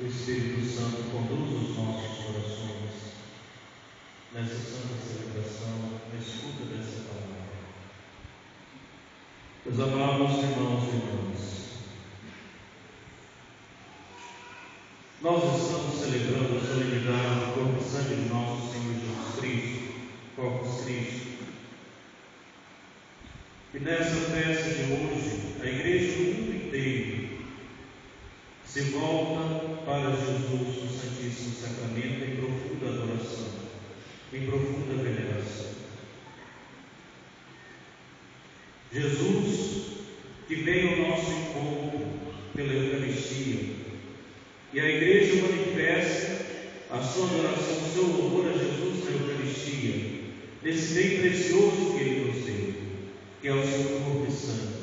o Espírito Santo conduz os nossos corações nessa santa celebração, na escuta dessa palavra. Meus amados irmãos e irmãs, nós estamos celebrando a solenidade do corpo e sangue de nosso Senhor Jesus Cristo, Corpus Christi. E nessa festa de hoje, a igreja do mundo inteiro se volta para Jesus no Santíssimo Sacramento em profunda adoração, em profunda veneração. Jesus, que veio ao nosso encontro pela Eucaristia, e a igreja manifesta a sua adoração, o seu louvor a Jesus na Eucaristia, nesse bem precioso que Ele nos deu, que é o seu corpo e sangue.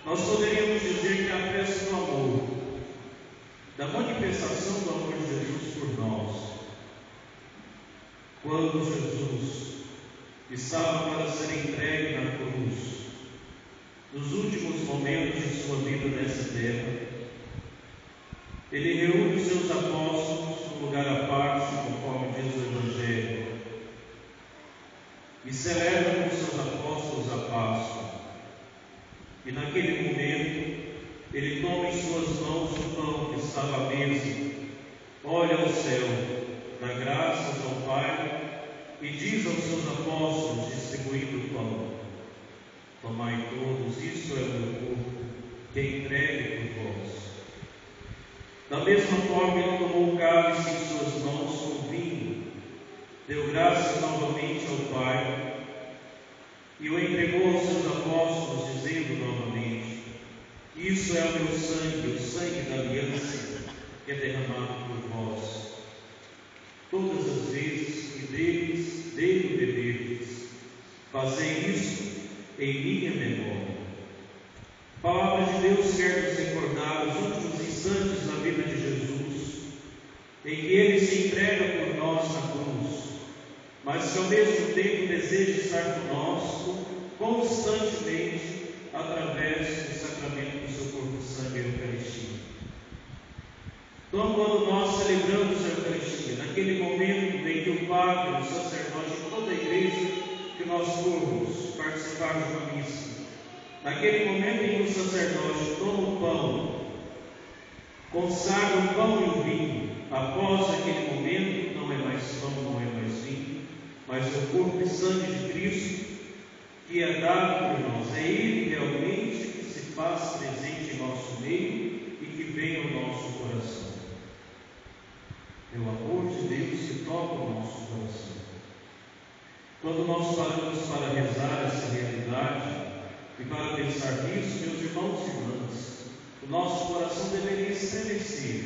Nós poderíamos dizer que é a festa do amor, da manifestação do amor de Jesus por nós. Quando Jesus estava para ser entregue na cruz, nos últimos momentos de sua vida nessa terra, Ele reúne os seus apóstolos num lugar à parte, conforme diz o Evangelho, e celebra com seus apóstolos a Páscoa. E naquele momento, Ele toma em suas mãos o pão que estava à mesa, olha ao céu, dá graças ao Pai e diz aos seus apóstolos, distribuindo o pão: tomai todos, isto é o meu corpo, que é entregue por vós. Da mesma forma, Ele tomou o cálice em suas mãos com vinho, deu graças novamente ao Pai e o entregou aos seus apóstolos, dizendo novamente: isso é o meu sangue, o sangue da aliança, que é derramado por vós. Todas as vezes que dele beberdes, fazei isso em minha memória. A palavra de Deus quer nos recordar os últimos instantes da vida de Jesus, em que Ele se entrega por nós na cruz, mas que ao mesmo tempo deseja estar conosco constantemente através do sacramento do seu corpo e sangue, a Eucaristia. Então, quando nós celebramos a Eucaristia, naquele momento em que o Padre, o sacerdote e toda a igreja que nós formos participar de uma missa, naquele momento em que o sacerdote toma o pão, consagra o pão e o vinho, após aquele momento, não é mais pão, não é mais vinho, mas o corpo e sangue de Cristo, que é dado por nós. É Ele realmente que se faz presente em nosso meio e que vem ao nosso coração. É o amor de Deus que toca o nosso coração. Quando nós paramos para rezar essa realidade e para pensar nisso, meus irmãos e irmãs, o nosso coração deveria estremecer,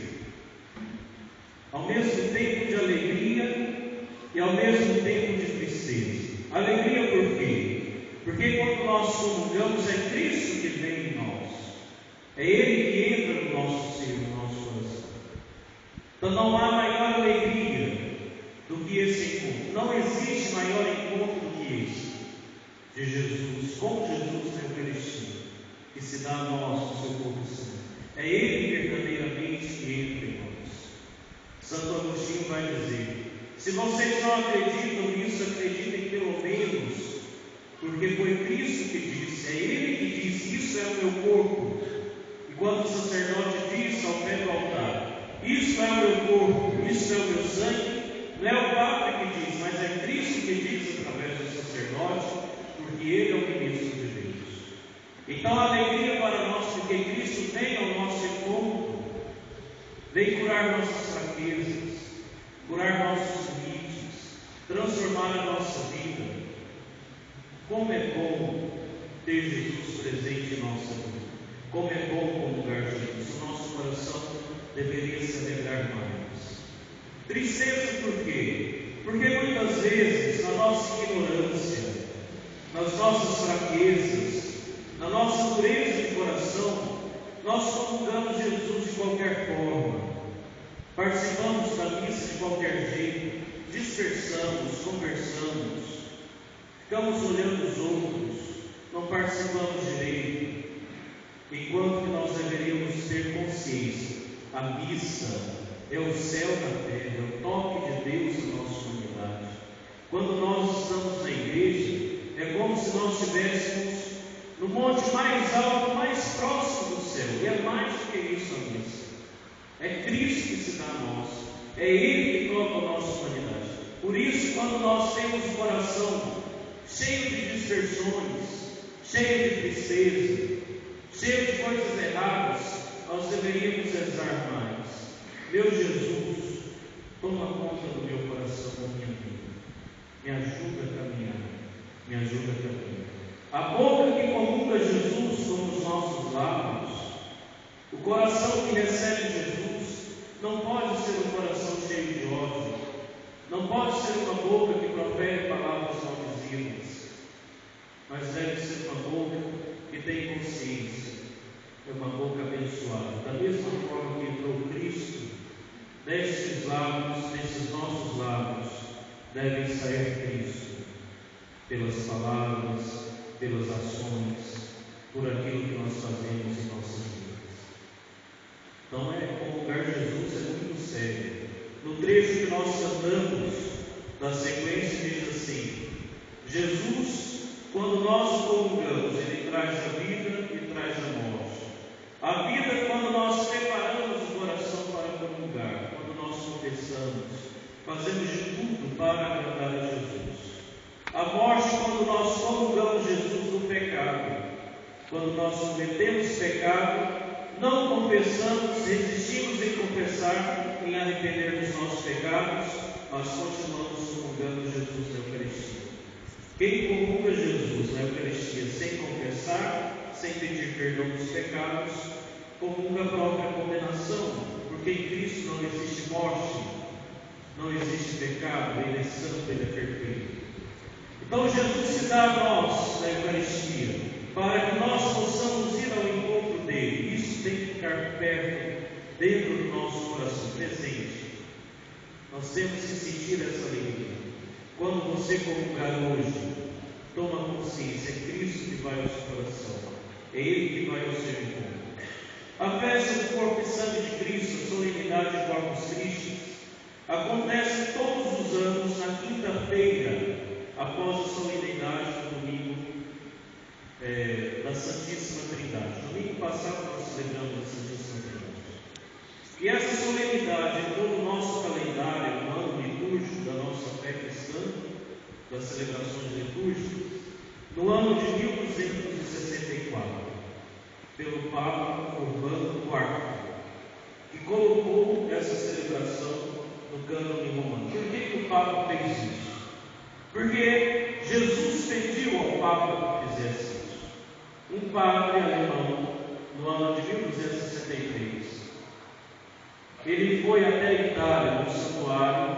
ao mesmo tempo de alegria e ao mesmo tempo de tristeza. Alegria por quê? Porque quando nós comungamos, é Cristo que vem em nós, é Ele que entra no nosso ser, no nosso coração. Então não há maior alegria do que esse encontro, não existe maior encontro do que esse, de Jesus, com Jesus na Eucaristia, que se dá a nós o seu corpo e sangue. É Ele verdadeiramente que entra em nós. Santo Agostinho vai dizer: se vocês não acreditam nisso, acreditem pelo menos, porque foi Cristo que disse, é Ele que disse, isso é o meu corpo. E quando o sacerdote diz ao pé do altar, isso é o meu corpo, isso é o meu sangue, não é o Papa que diz, mas é Cristo que diz através do sacerdote, porque Ele é o ministro de Deus. Então a alegria para nós, porque Cristo vem ao nosso encontro, vem curar nossas fraquezas, curar nossos limites, transformar a nossa vida. Como é bom ter Jesus presente em nossa vida. Como é bom comungar Jesus. O nosso coração deveria se alegrar mais. Tristeza por quê? Porque muitas vezes, na nossa ignorância, nas nossas fraquezas, na nossa dureza de coração, nós comungamos Jesus de qualquer forma, participamos da missa de qualquer jeito, dispersamos, conversamos, ficamos olhando os outros, não participamos direito, enquanto que nós deveríamos ter consciência a missa é o céu na terra, é o toque de Deus na nossa humanidade. Quando nós estamos na igreja, é como se nós estivéssemos no monte mais alto, mais próximo do céu, e é mais do que isso a missa. É Cristo que se dá a nós, é Ele que toca a nossa humanidade. Por isso, quando nós temos um coração cheio de dispersões, cheio de tristeza, cheio de coisas erradas, nós deveríamos rezar mais. Meu Jesus, toma conta do meu coração, da minha vida. Me ajuda a caminhar, me ajuda a caminhar. A boca que comunga Jesus com os nossos lábios, o coração que recebe Jesus, não pode ser um coração cheio de ódio, não pode ser uma boca que profere palavras maldizivas, mas deve ser uma boca que tem consciência, é uma boca abençoada. Da mesma forma que entrou Cristo, destes lábios, desses nossos lábios, devem sair Cristo, pelas palavras, pelas ações, por aquilo que nós fazemos em nossas vidas. Então, comungar Jesus é muito sério. No trecho que nós cantamos, da sequência, diz assim: Jesus, quando nós comungamos, Ele traz a vida e traz a morte. A vida, quando nós preparamos o coração para comungar, quando nós confessamos, fazemos de tudo para agradar a Jesus. A morte, quando nós comungamos Jesus no pecado, quando nós cometemos pecado, não confessamos, resistimos em confessar, em arrepender dos nossos pecados, mas continuamos comungando Jesus na Eucaristia. Quem comunga Jesus na Eucaristia sem confessar, sem pedir perdão dos pecados, comunga a própria condenação, porque em Cristo não existe morte, não existe pecado, Ele é santo, Ele é perfeito. Então Jesus se dá a nós na Eucaristia, para que nós possamos ir ao encontro dele. Isso tem que ficar perto, dentro do nosso coração, presente. Nós temos que sentir essa alegria. Quando você comungar hoje, toma consciência, é Cristo que vai ao seu coração, é Ele que vai ao seu encontro. A festa do corpo e sangue de Cristo, a solenidade de Corpus Christi, acontece todos os anos na quinta-feira, após a solenidade do domingo da Santíssima Trindade. Domingo passado nós celebramos a Santíssima Trindade. E essa solenidade entrou no nosso calendário, no ano litúrgico da nossa fé cristã, das celebrações litúrgicas, no ano de 1264, pelo Papa Urbano IV, que colocou essa celebração no cânone romano. Por que o Papa fez isso? Porque Jesus pediu ao Papa que fizesse isso. Um padre alemão, no ano de 1263, ele foi até a Itália, no santuário,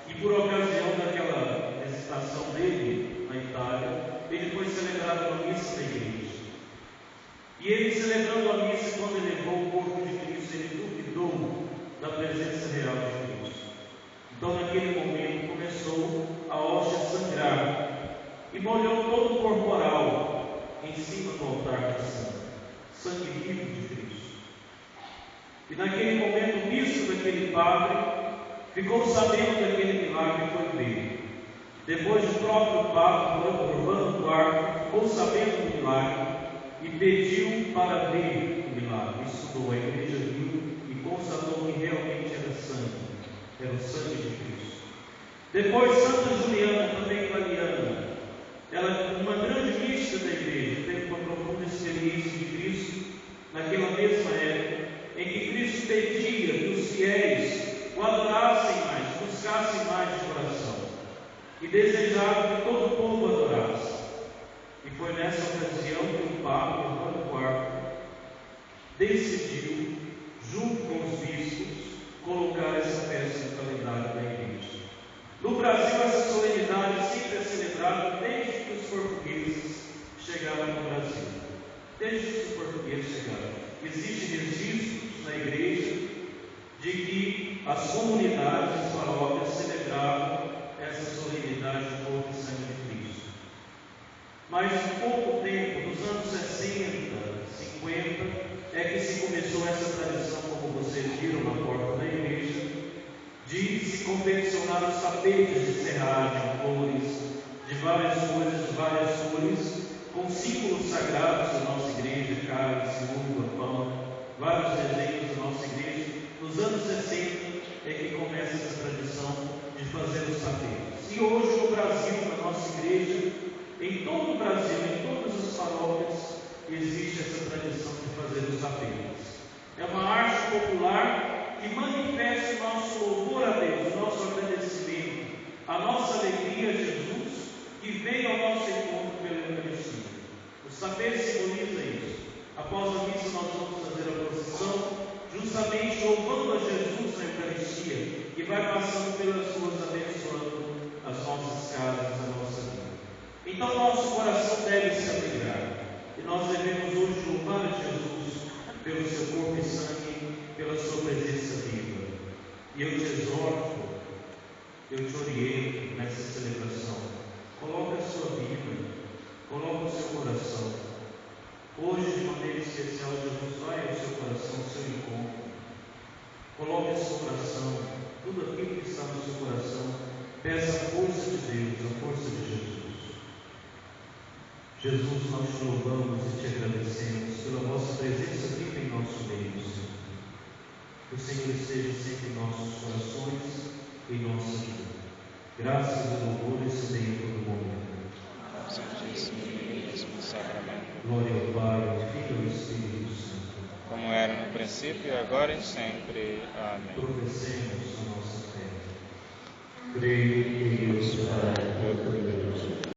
e por ocasião daquela visitação dele na Itália, ele foi celebrar uma missa na igreja. E ele, celebrando a missa, quando ele levou o corpo de Cristo, ele duvidou da presença real de Cristo. Então, naquele momento, começou a hóstia sangrar e molhou todo o corporal em cima do altar cristão, sangue vivo de Cristo. E naquele momento, o bispo daquele padre ficou sabendo daquele milagre e foi ver. Depois, o próprio Papa Urbano IV ficou sabendo do milagre e pediu para ver o milagre. Estudou, a igreja viu e constatou que realmente era sangue. Era o sangue de Cristo. Depois, Santa Juliana, também italiana, ela, uma grande mística da igreja, teve uma profunda experiência de Cristo naquela mesma época, em que Cristo pedia que os fiéis o adorassem mais, buscassem mais de coração, e desejava que todo o povo adorasse. E foi nessa ocasião que o Papa Urbano IV decidiu, junto com os bispos, colocar essa festa no calendário da igreja. No Brasil, essa solenidade sempre é celebrada desde que os portugueses chegaram no Brasil. Desde que os portugueses chegaram. Existem registros na igreja de que as comunidades, as paróquias, celebravam essa solenidade do corpo e sangue de Cristo. Mas em pouco tempo, nos anos 60, 50, é que se começou essa tradição, como vocês viram na porta da igreja, de se confeccionar os tapetes de serragem, flores, de várias cores, com símbolos sagrados da nossa igreja, cálice, uva, pão, vários desenhos da nossa igreja. Nos anos 60 é que começa essa tradição de fazer os tapetes. E hoje no Brasil, na nossa igreja, em todo o Brasil, em todas as paróquias, existe essa tradição de fazer os tapetes. É uma arte popular que manifesta o nosso louvor a Deus, o nosso agradecimento, a nossa alegria a Jesus, que veio ao nosso encontro pela Eucaristia. Os tapetes simbolizam isso. Após a missa nós vamos fazer a procissão, justamente louvando a Jesus na Eucaristia, que vai passando pelas ruas abençoando as nossas casas, a nossa vida. Então nosso coração deve se alegrar, e nós devemos hoje louvar a Jesus pelo seu corpo e sangue, pela sua presença viva. E eu te exorto, eu te oriento nessa celebração. Coloque a sua vida, coloque o seu coração. Hoje, de maneira especial, Jesus vai ao seu coração, ao seu encontro. Coloque a sua oração, tudo aquilo que está no seu coração. Peça a força de Deus, a força de Jesus. Jesus, nós te louvamos e te agradecemos pela vossa presença viva em nosso meio, Senhor. Que o Senhor esteja sempre em nossos corações e em nossa vida. Graças e louvores se deem em todo momento. Santíssimo e Santíssimo Sacramento. Glória ao Pai, ao Filho e ao Espírito Santo. Como era no princípio, agora e sempre. Amém. Professemos a nossa fé. Creio em Deus Pai, Todo-Poderoso,